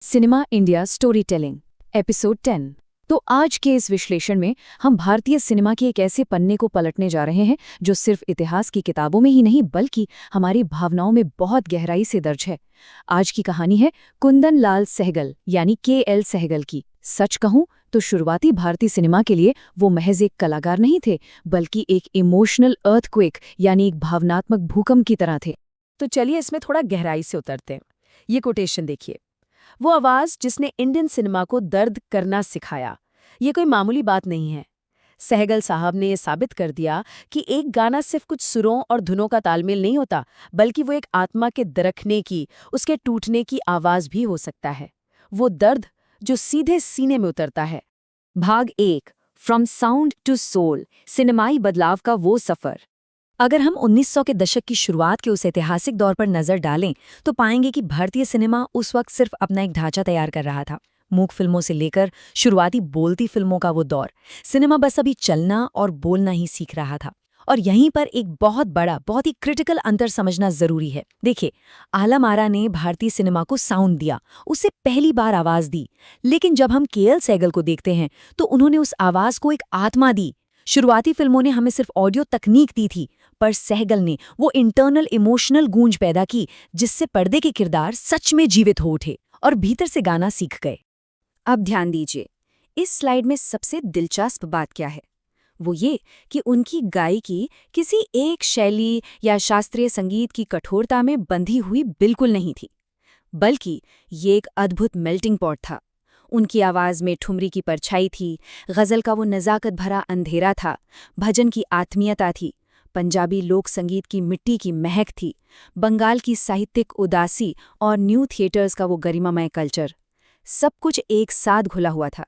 Cinema India story telling episode 10। तो आज के इस विश्लेषण में हम भारतीय सिनेमा के एक ऐसे पन्ने को पलटने जा रहे हैं जो सिर्फ इतिहास की किताबों में ही नहीं बल्कि हमारी भावनाओं में बहुत गहराई से दर्ज है। आज की कहानी है कुंदन लाल सहगल यानी KL सहगल की। सच कहूं तो शुरुआती भारतीय सिनेमा के लिए वो महज एक कलाकार नहीं थे बल्कि एक इमोशनल अर्थक्वेक यानी एक भावनात्मक भूकंप की तरह थे। तो चलिए इसमें थोड़ा गहराई से उतरते हैं। ये कोटेशन देखिए, वो आवाज जिसने इंडियन सिनेमा को दर्द करना सिखाया। ये कोई मामूली बात नहीं है। सहगल साहब ने ये साबित कर दिया कि एक गाना सिर्फ कुछ सुरों और धुनों का तालमेल नहीं होता, बल्कि वो एक आत्मा के दरकने की, उसके टूटने की आवाज भी हो सकता है। वो दर्द जो सीधे सीने में उतरता है। भाग 1 फ्रॉम साउंड टू सोल, सिनेमाई बदलाव का वो सफर। अगर हम 1900 के दशक की शुरुआत के उस ऐतिहासिक दौर पर नजर डालें तो पाएंगे कि भारतीय सिनेमा उस वक्त सिर्फ अपना एक ढांचा तैयार कर रहा था। मूक फिल्मों से लेकर शुरुआती बोलती फिल्मों का वो दौर, सिनेमा बस अभी चलना और बोलना ही सीख रहा था। और यहीं पर एक बहुत बड़ा, बहुत ही क्रिटिकल अंतर समझना जरूरी है। देखिए, आलम आरा ने भारतीय सिनेमा को साउंड दिया, उसे पहली बार आवाज दी। लेकिन जब हम KL सहगल को देखते हैं तो उन्होंने उस आवाज को एक आत्मा दी। शुरुआती फिल्मों ने हमें सिर्फ ऑडियो तकनीक दी थी, पर सहगल ने वो इंटरनल इमोशनल गूंज पैदा की जिससे पर्दे के किरदार सच में जीवित हो उठे और भीतर से गाना सीख गए। अब ध्यान दीजिए, इस स्लाइड में सबसे दिलचस्प बात क्या है? वो ये कि उनकी गायकी किसी एक शैली या शास्त्रीय संगीत की कठोरता में बंधी हुई बिल्कुल नहीं थी, बल्कि ये एक अद्भुत मेल्टिंग पॉट था। उनकी आवाज में ठुमरी की परछाई थी, गजल का वो नजाकत भरा अंधेरा था, भजन की आत्मीयता थी, पंजाबी लोक संगीत की मिट्टी की महक थी, बंगाल की साहित्यिक उदासी और न्यू थिएटर्स का वो गरिमामय कल्चर। सब कुछ एक साथ घुला हुआ था।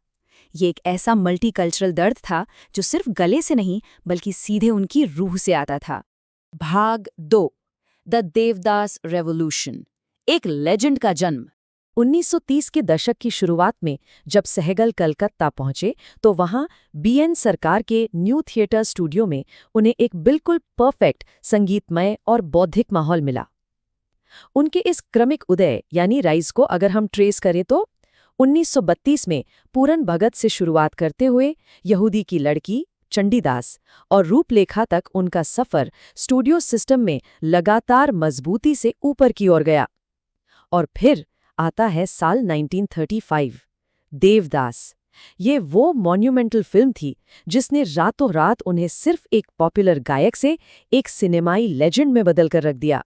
ये एक ऐसा मल्टीकल्चरल दर्द था जो सिर्फ गले से नहीं बल्कि सीधे उनकी रूह से आता था। भाग 2, द देवदास रेवोल्यूशन, एक लेजेंड का जन्म। 1930 के दशक की शुरुआत में जब सहगल कलकत्ता पहुंचे तो वहां BN सरकार के न्यू थिएटर स्टूडियो में उन्हें एक बिल्कुल परफेक्ट संगीतमय और बौद्धिक माहौल मिला। उनके इस क्रमिक उदय यानी राइज को अगर हम ट्रेस करें तो 1932 में पूरन भगत से शुरुआत करते हुए यहूदी की लड़की, चंडीदास और रूपलेखा तक उनका सफर स्टूडियो सिस्टम में लगातार मजबूती से ऊपर की ओर गया। और फिर आता है साल 1935, देवदास। ये वो मॉन्यूमेंटल फिल्म थी जिसने रातों रात उन्हें सिर्फ एक पॉपुलर गायक से एक सिनेमाई लेजेंड में बदल कर रख दिया।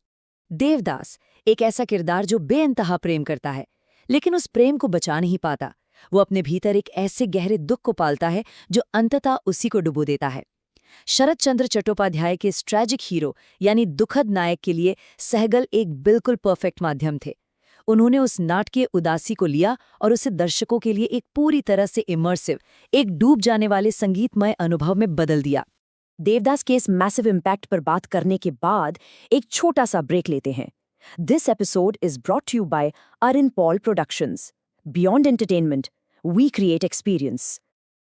देवदास एक ऐसा किरदार जो बेइंतहा प्रेम करता है, लेकिन उस प्रेम को बचा नहीं पाता। वो अपने भीतर एक ऐसे गहरे दुख को पालता है जो अंततः उसी को डुबो देता है। शरद चंद्र चट्टोपाध्याय के इस ट्रैजिक हीरो यानी दुखद नायक के लिए सहगल एक बिल्कुल परफेक्ट माध्यम थे। उन्होंने उस नाटकीय उदासी को लिया और उसे दर्शकों के लिए एक पूरी तरह से इमर्सिव, एक डूब जाने वाले संगीतमय अनुभव में बदल दिया। देवदास के इस मैसिव इम्पैक्ट पर बात करने के बाद एक छोटा सा ब्रेक लेते हैं। This episode is brought you by Arin Paul productions. Beyond entertainment, we create experience.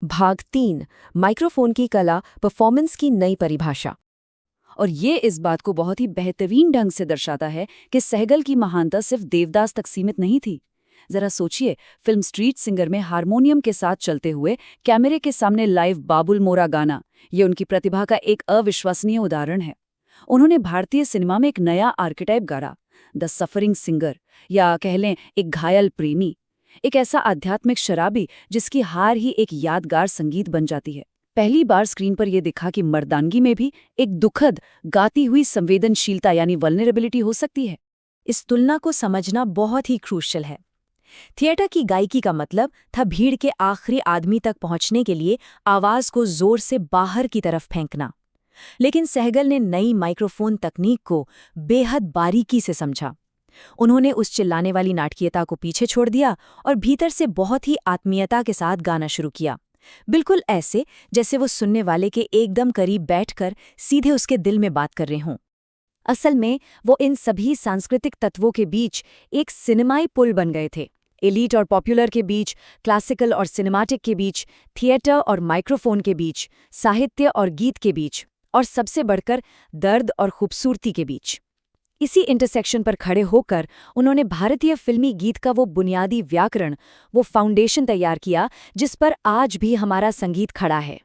भाग 3, माइक्रोफोन की कला, परफॉर्मेंस की नई परिभाषा। और ये इस बात को बहुत ही बेहतरीन ढंग से दर्शाता है कि सहगल की महानता सिर्फ देवदास तक सीमित नहीं थी। जरा सोचिए, फिल्म स्ट्रीट सिंगर में हारमोनियम के साथ चलते हुए कैमरे के सामने लाइव बाबुल मोरा गाना, ये उनकी प्रतिभा का एक अविश्वसनीय उदाहरण है। उन्होंने भारतीय सिनेमा में एक नया आर्केटाइप गढ़ा, द सफरिंग सिंगर, या कह लें एक घायल प्रेमी, एक ऐसा आध्यात्मिक शराबी जिसकी हार ही एक यादगार संगीत बन जाती है। पहली बार स्क्रीन पर यह दिखा कि मर्दानगी में भी एक दुखद गाती हुई संवेदनशीलता यानी वल्नरेबिलिटी हो सकती है। इस तुलना को समझना बहुत ही क्रूशियल है। थिएटर की गायकी का मतलब था भीड़ के आखिरी आदमी तक पहुंचने के लिए आवाज को जोर से बाहर की तरफ फेंकना। लेकिन सहगल ने नई माइक्रोफोन तकनीक को बेहद बारीकी से समझा। उन्होंने उस चिल्लाने वाली नाटकीयता को पीछे छोड़ दिया और भीतर से बहुत ही आत्मीयता के साथ गाना शुरू किया, बिल्कुल ऐसे जैसे वो सुनने वाले के एकदम करीब बैठकर सीधे उसके दिल में बात कर रहे हों। असल में वो इन सभी सांस्कृतिक तत्वों के बीच एक सिनेमाई पुल बन गए थे। एलीट और पॉपुलर के बीच, क्लासिकल और सिनेमाटिक के बीच, थिएटर और माइक्रोफोन के बीच, साहित्य और गीत के बीच, और सबसे बढ़कर दर्द और खूबसूरती के बीच। इसी इंटरसेक्शन पर खड़े होकर उन्होंने भारतीय फिल्मी गीत का वो बुनियादी व्याकरण, वो फाउंडेशन तैयार किया जिस पर आज भी हमारा संगीत खड़ा है।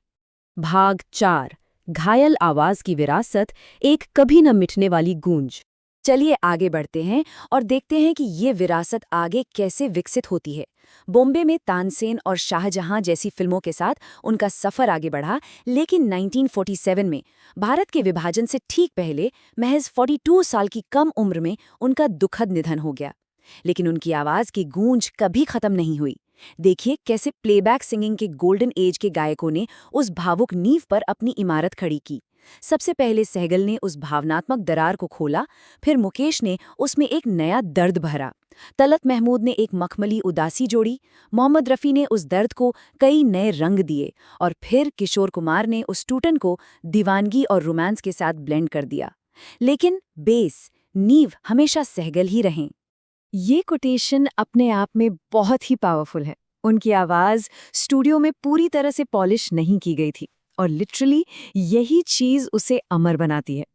भाग 4, घायल आवाज की विरासत, एक कभी न मिटने वाली गूंज। चलिए आगे बढ़ते हैं और देखते हैं कि ये विरासत आगे कैसे विकसित होती है। बॉम्बे में तानसेन और शाहजहां जैसी फिल्मों के साथ उनका सफर आगे बढ़ा, लेकिन 1947 में भारत के विभाजन से ठीक पहले महज 42 साल की कम उम्र में उनका दुखद निधन हो गया। लेकिन उनकी आवाज की गूंज कभी खत्म नहीं हुई। देखिए कैसे प्लेबैक सिंगिंग के गोल्डन एज के गायकों ने उस भावुक नींव पर अपनी इमारत खड़ी की। सबसे पहले सहगल ने उस भावनात्मक दरार को खोला, फिर मुकेश ने उसमें एक नया दर्द भरा, तलत महमूद ने एक मखमली उदासी जोड़ी, मोहम्मद रफ़ी ने उस दर्द को कई नए रंग दिए और फिर किशोर कुमार ने उस टूटन को दीवानगी और रोमांस के साथ ब्लेंड कर दिया। लेकिन बेस, नींव हमेशा सहगल ही रहें। ये कोटेशन अपने आप में बहुत ही पावरफुल है। उनकी आवाज़ स्टूडियो में पूरी तरह से पॉलिश नहीं की गई थी और लिटरली यही चीज़ उसे अमर बनाती है।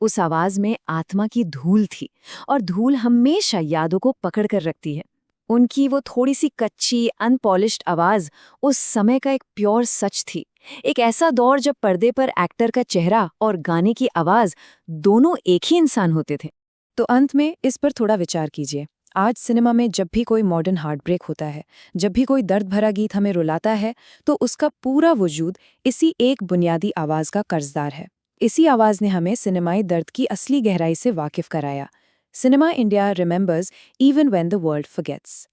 उस आवाज़ में आत्मा की धूल थी और धूल हमेशा यादों को पकड़ कर रखती है। उनकी वो थोड़ी सी कच्ची अनपॉलिश्ड आवाज़ उस समय का एक प्योर सच थी। एक ऐसा दौर जब पर्दे पर एक्टर का चेहरा और गाने की आवाज़ दोनों एक ही इंसान होते थे। तो अंत में इस पर थोड़ा विचार कीजिए। आज सिनेमा में जब भी कोई मॉडर्न हार्ट ब्रेक होता है, जब भी कोई दर्द भरा गीत हमें रुलाता है, तो उसका पूरा वजूद इसी एक बुनियादी आवाज़ का कर्जदार है। इसी आवाज़ ने हमें सिनेमाई दर्द की असली गहराई से वाकिफ कराया। Cinema India remembers even when the world forgets.